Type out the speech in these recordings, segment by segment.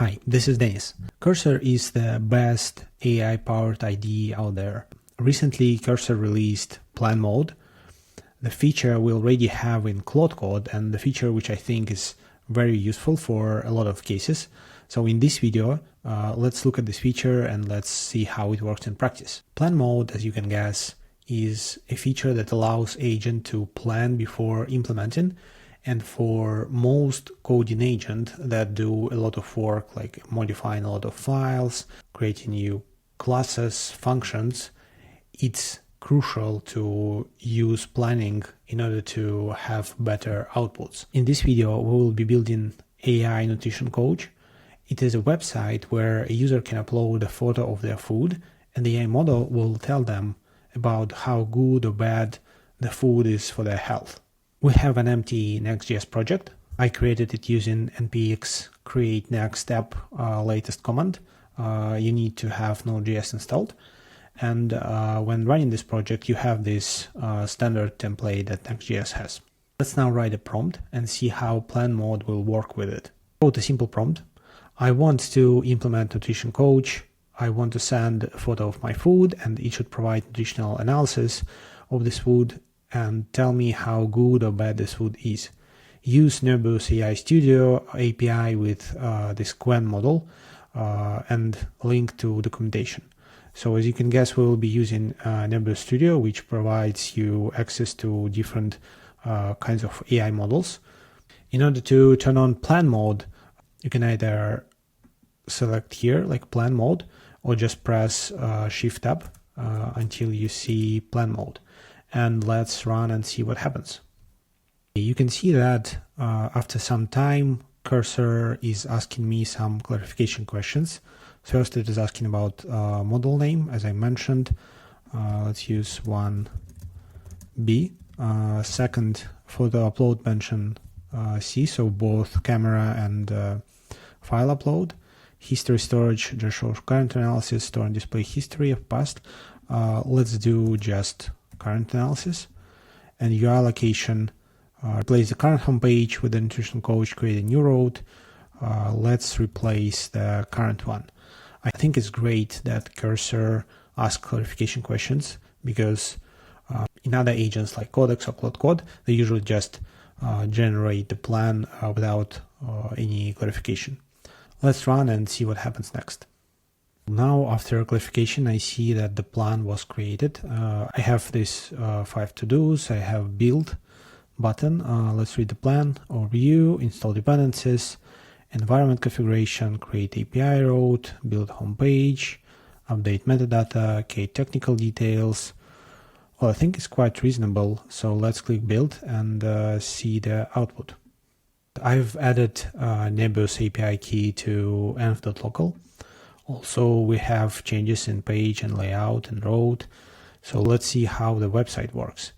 Hi, this is Denis. Cursor is the best AI-powered IDE out there. Recently, Cursor released Plan Mode, the feature we already have in Claude Code, and the feature which I think is very useful for a lot of cases. So in this video, let's look at this feature and let's see how it works in practice. Plan Mode, as you can guess, is a feature that allows agent to plan before implementing. And for most coding agents that do a lot of work, like modifying a lot of files, creating new classes, functions, it's crucial to use planning in order to have better outputs. In this video, we will be building AI nutrition coach. It is a website where a user can upload a photo of their food, and the AI model will tell them about how good or bad the food is for their health. We have an empty Next.js project. I created it using npx create next app latest command. You need to have Node.js installed. And when running this project, you have this standard template that Next.js has. Let's now write a prompt and see how Plan Mode will work with it. Wrote a simple prompt. I want to implement nutrition coach. I want to send a photo of my food, and it should provide nutritional analysis of this food and tell me how good or bad this food is. Use Nebius AI Studio API with this Quen model and link to documentation. So as you can guess, we will be using Nebius Studio, which provides you access to different kinds of AI models. In order to turn on Plan Mode, you can either select here, like Plan Mode, or just press Shift Tab until you see Plan Mode. And let's run and see what happens. You can see that after some time, Cursor is asking me some clarification questions. First, it is asking about model name, as I mentioned. Let's use 1B. Second, photo upload mention C, so both camera and file upload. History storage, just shows current analysis, store and display history of past. Let's do just current analysis. And UI allocation, replace the current homepage with the nutrition coach, create a new road. Let's replace the current one. I think it's great that Cursor asks clarification questions, because in other agents like Codex or Claude Code, they usually just generate the plan without any clarification. Let's run and see what happens next. Now, after clarification, I see that the plan was created. I have this 5 to-dos. I have build button. Let's read the plan, overview, install dependencies, environment configuration, create API road, build homepage, update metadata, create technical details. Well, I think it's quite reasonable. So let's click build and see the output. I've added Nebius API key to env.local. Also, we have changes in page and layout and road. So let's see how the website works.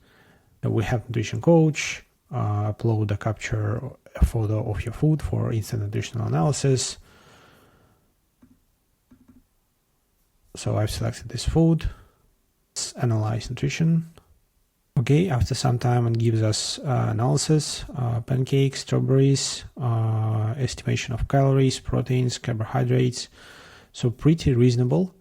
We have nutrition coach, upload a capture a photo of your food for instant nutritional analysis. So I've selected this food. Let's analyze nutrition. Okay, after some time it gives us analysis, pancakes, strawberries, estimation of calories, proteins, carbohydrates. So pretty reasonable.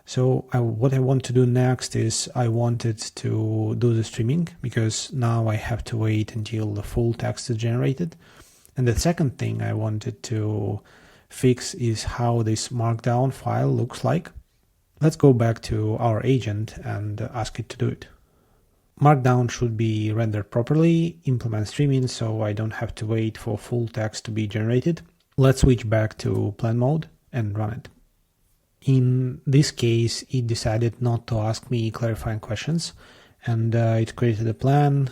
So what I want to do next is I wanted to do the streaming, because now I have to wait until the full text is generated. And the second thing I wanted to fix is how this Markdown file looks like. Let's go back to our agent and ask it to do it. Markdown should be rendered properly, implement streaming so I don't have to wait for full text to be generated. Let's switch back to Plan Mode and run it. In this case, it decided not to ask me clarifying questions, and it created a plan.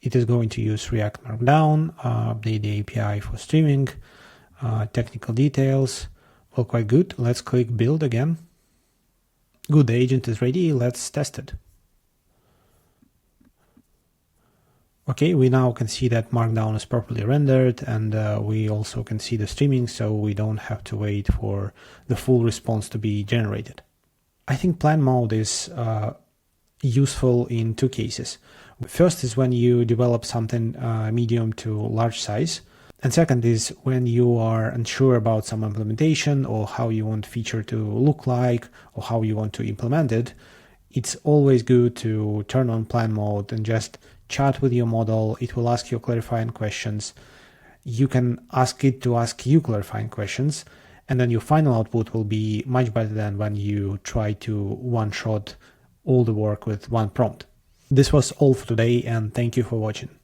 It is going to use React Markdown, update the API for streaming, technical details. Well, quite good. Let's click build again. Good, the agent is ready. Let's test it. Okay, we now can see that Markdown is properly rendered, and we also can see the streaming, so we don't have to wait for the full response to be generated. I think Plan Mode is useful in two cases. First is when you develop something medium to large size. And second is when you are unsure about some implementation or how you want feature to look like or how you want to implement it, it's always good to turn on plan mode and just chat with your model. It will ask you clarifying questions. You can ask it to ask you clarifying questions, and then your final output will be much better than when you try to one-shot all the work with one prompt. This was all for today, and thank you for watching.